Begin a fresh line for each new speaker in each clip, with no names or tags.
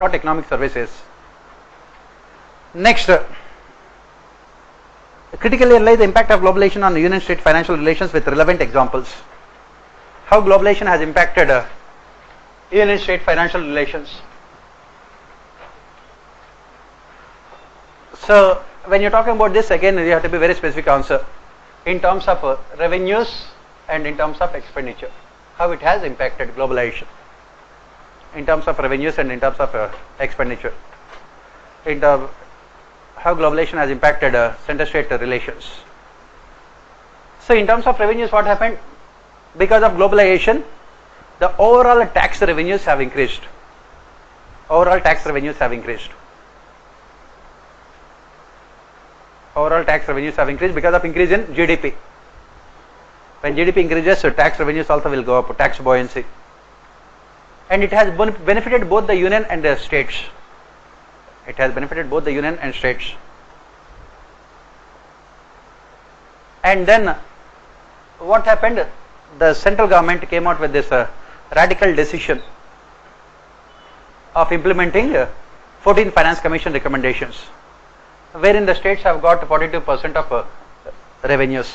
not economic services. Next, critically analyze the impact of globalization on union state financial relations with relevant examples. How globalization has impacted union state financial relations. So when you're talking about this, again you have to be very specific answer in terms of revenues and in terms of expenditure. How it has impacted globalization in terms of revenues and in terms of expenditure. In terms how globalization has impacted center-state relations. So in terms of revenues, what happened? Because of globalization, the overall tax revenues have increased. Overall tax revenues have increased. Overall tax revenues have increased because of increase in GDP. When GDP increases, so tax revenues also will go up, tax buoyancy. And it has benefited both the union and the states. It has benefited both the union and states. And then what happened? The central government came out with this radical decision of implementing 14 Finance Commission recommendations, wherein the states have got 42% of revenues.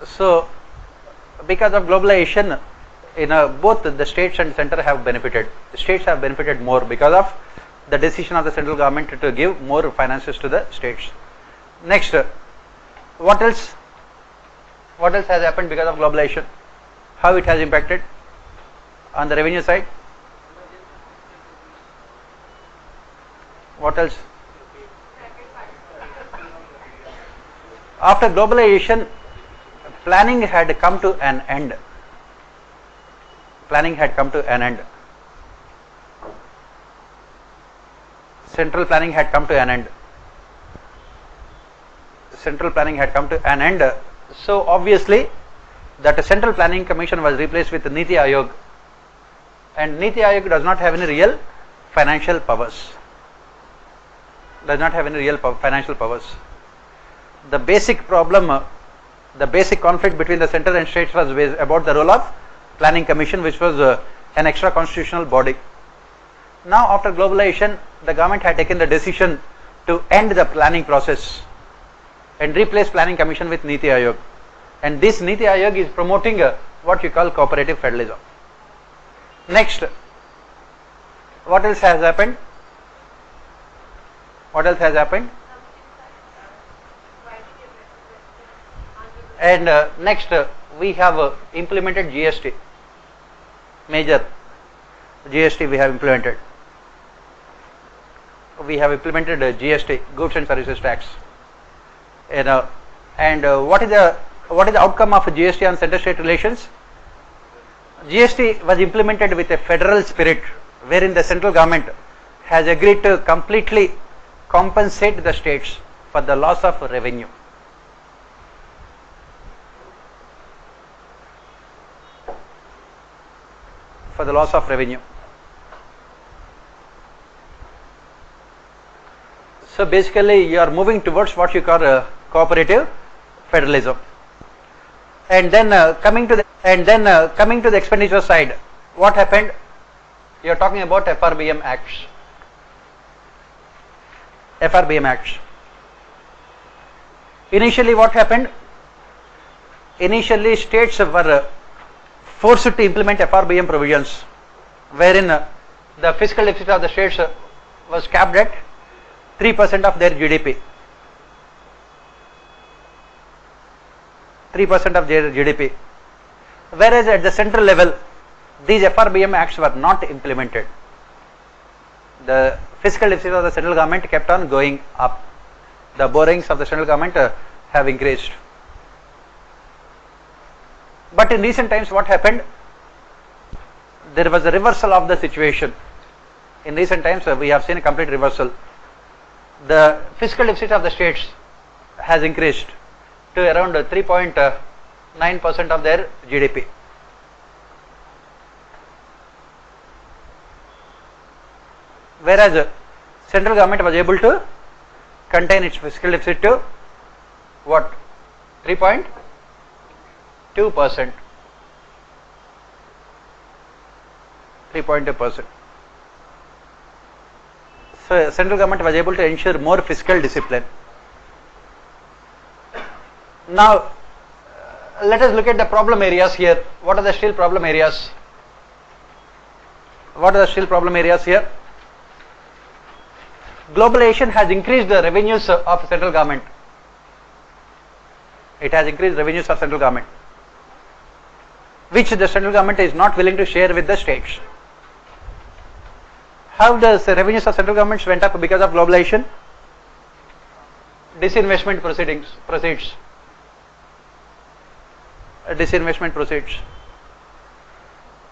So because of globalization, both the states and center have benefited. The states have benefited more because of the decision of the central government to give more finances to the states. Next, what else? What else has happened because of globalization? How it has impacted on the revenue side? What else? After globalization, planning had come to an end. Planning had come to an end. Central planning had come to an end. Central planning had come to an end. So obviously that Central Planning Commission was replaced with Neet Aayog, and Neet Aayog does not have any real financial powers. Does not have any real financial powers. The basic problem, the basic conflict between the center and states was about the role of Planning Commission, which was an extra constitutional body. Now after globalization, the government had taken the decision to end the planning process and replace Planning Commission with Neet Aayog. And this Neet Aayog is promoting what you call cooperative federalism. Next, what else has happened? What else has happened? And next, we have implemented GST. Major GST we have implemented. We have implemented GST, Goods and Services Tax. What is the outcome of GST on center-state relations? GST was implemented with a federal spirit, wherein the central government has agreed to completely compensate the states for the loss of revenue. For the loss of revenue. So basically you are moving towards what you call cooperative federalism. And then coming to the expenditure side, what happened? You are talking about FRBM Acts. FRBM Acts. Initially what happened? Initially states were forced to implement FRBM provisions, wherein the fiscal deficit of the states was capped at 3% of their GDP. 3% of their GDP. Whereas at the central level, these FRBM acts were not implemented. The fiscal deficit of the central government kept on going up. The borrowings of the central government have increased. But in recent times, what happened? There was a reversal of the situation. In recent times, we have seen a complete reversal. The fiscal deficit of the states has increased to around 3.9% of their GDP. Whereas central government was able to contain its fiscal deficit to what? 3.2%. 3.2%. So central government was able to ensure more fiscal discipline. Now let us look at the problem areas here. What are the still problem areas? What are the still problem areas here? Globalization has increased the revenues of central government. It has increased revenues of central government, which the central government is not willing to share with the states. How does the revenues of central governments went up because of globalization? Disinvestment proceeds. Disinvestment proceeds.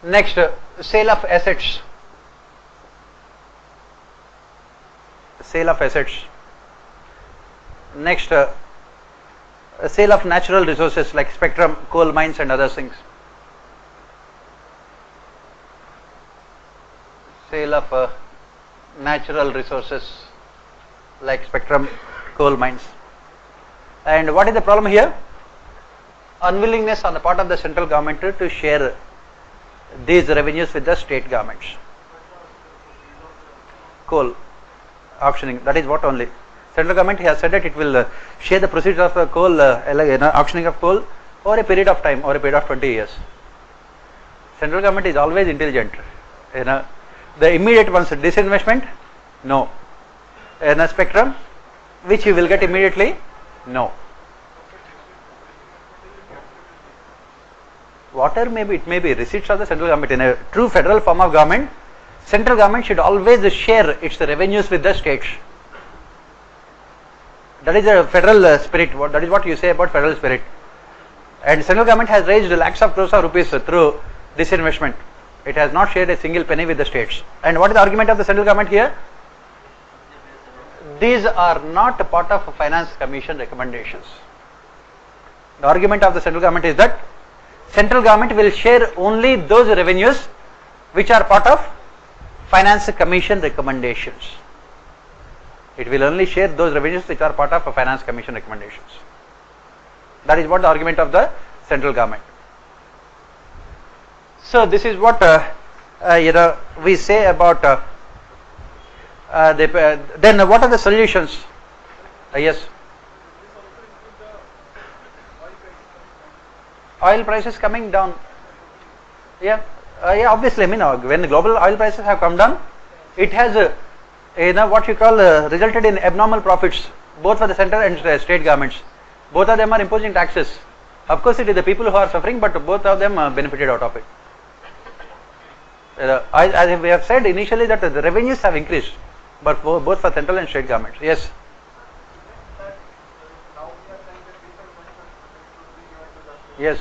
Next, sale of assets. Sale of assets. Next, sale of natural resources like spectrum, coal mines and other things. Sale of natural resources like spectrum, coal mines. And what is the problem here? Unwillingness on the part of the central government to share these revenues with the state governments. Coal auctioning, that is what only. Central government has said that it will share the proceeds of coal, auctioning of coal over a period of time, over a period of 20 years. Central government is always intelligent. The immediate ones, disinvestment, no. Spectrum, which you will get immediately, no. Whatever it may be receipts of the central government. In a true federal form of government, central government should always share its revenues with the states. That is a federal spirit. That is what you say about federal spirit. And central government has raised lakhs of crores of rupees through disinvestment. It has not shared a single penny with the states. And what is the argument of the central government here? These are not part of finance commission recommendations. The argument of the central government is that central government will share only those revenues which are part of finance commission recommendations. It will only share those revenues which are part of finance commission recommendations. That is what the argument of the central government. So this is what we say about then what are the solutions? Yes. Oil prices coming down. Yeah, obviously, when the global oil prices have come down, it has what you call resulted in abnormal profits both for the central and state governments. Both of them are imposing taxes. Of course, it is the people who are suffering, but both of them benefited out of it. As we have said initially that the revenues have increased, but both for central and state governments. Yes. Yes.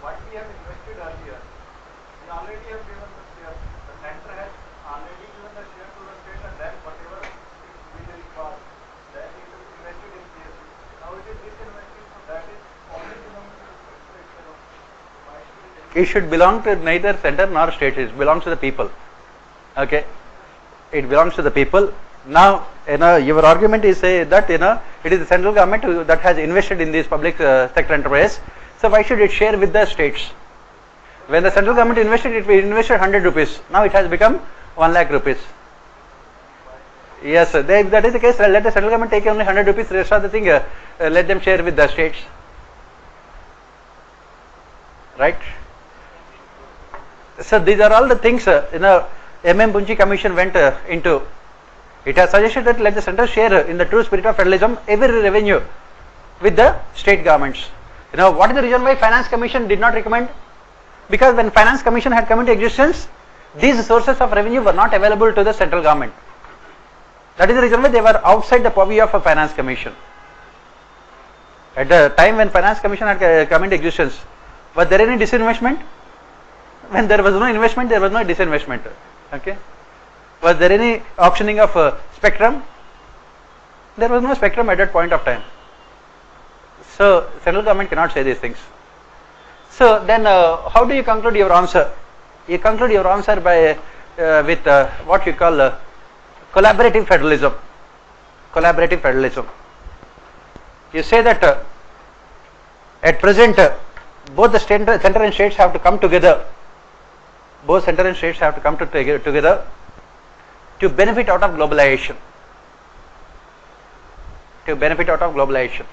What we have invested earlier, we already have given the share. The center has already given the share to the state, and then whatever we will require, then it is invested in CSC. Now it is disinvested, so that is only belongs to the state.
It should belong to neither center nor state. It belongs to the people. Okay. It belongs to the people. Now, your argument is that it is the central government that has invested in these public sector enterprise. So why should it share with the states? When the central government invested, it invested 100 rupees. Now it has become 1 lakh rupees. Yes, if that is the case, let the central government take only 100 rupees. Rest of the thing, let them share with the states. Right? So these are all the things MM Bunchi Commission went into. It has suggested that let the center share in the true spirit of federalism every revenue with the state governments. What is the reason why Finance Commission did not recommend? Because when Finance Commission had come into existence, these sources of revenue were not available to the central government. That is the reason why they were outside the purview of a Finance Commission. At the time when Finance Commission had come into existence, was there any disinvestment? When there was no investment, there was no disinvestment. Okay. Was there any auctioning of spectrum? There was no spectrum at that point of time. So central government cannot say these things. So then how do you conclude your answer? You conclude your answer by with what you call collaborative federalism. Collaborative federalism. You say that at present both the center and states have to come together both center and states have to come together to benefit out of globalization. To benefit out of globalization.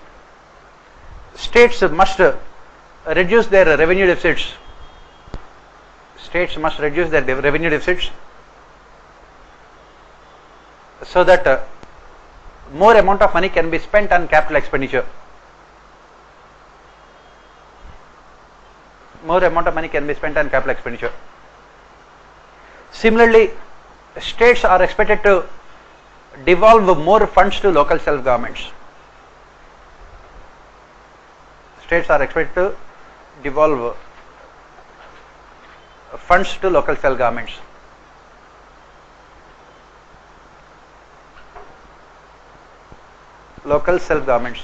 States must reduce their revenue deficits. States must reduce their revenue deficits so that more amount of money can be spent on capital expenditure. More amount of money can be spent on capital expenditure. Similarly, states are expected to devolve more funds to local self-governments. States are expected to devolve funds to local self-governments. Local self-governments.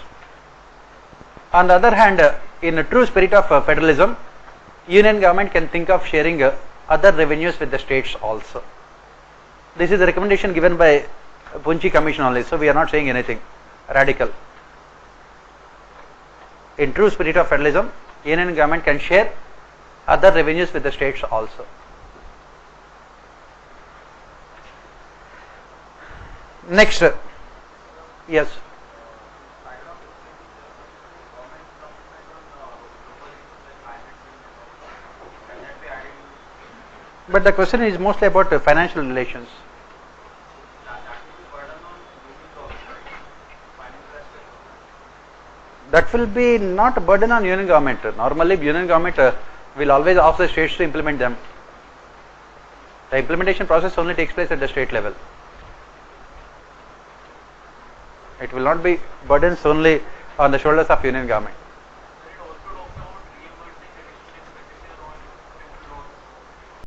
On the other hand, in a true spirit of federalism, union government can think of sharing other revenues with the states also. This is a recommendation given by Punchi Commission only, so we are not saying anything radical. In true spirit of federalism, union government can share other revenues with the states also. Next, yes. But the question is mostly about financial relations. That will be not a burden on union government. Normally, union government will always ask the states to implement them. The implementation process only takes place at the state level. It will not be burdens only on the shoulders of union government.